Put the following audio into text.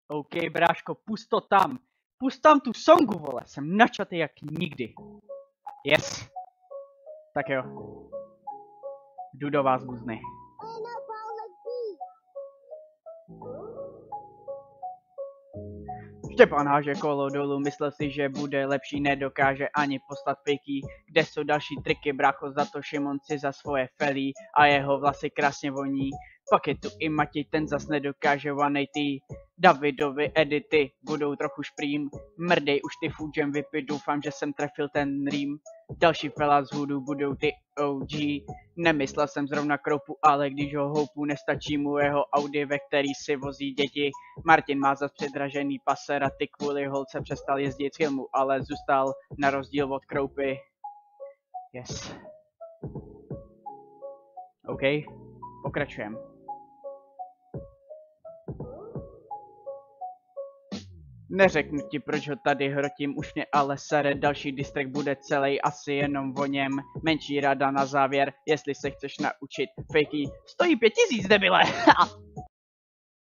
OK, bráško, pust to tam. Pust tam tu songu, vole. Jsem načatý jak nikdy. Yes. Tak jo. Jdu do vás, buzny. Štěpán háže kolo dolů, myslel si, že bude lepší, nedokáže ani poslat piky. Kde jsou další triky, brácho, za to Šimon si za svoje felí a jeho vlasy krásně voní. Pak je tu i Matěj, ten zas nedokáže vanej ty. Davidovi edity budou trochu šprým, mrdej už ty foodgem vypy, doufám, že jsem trefil ten rým. Další fela z hudu budou ty OG, nemyslel jsem zrovna kroupu, ale když ho houpu, nestačí mu jeho Audi, ve který si vozí děti. Martin má zas předražený Paseraty, kvůli holce přestal jezdit z filmu, ale zůstal na rozdíl od kroupy. Yes. OK, pokračujem. Neřeknu ti, proč ho tady hrotím, už mě ale sere, další distrakt bude celý asi jenom o něm. Menší rada na závěr, jestli se chceš naučit fakey, stojí 5000, debile!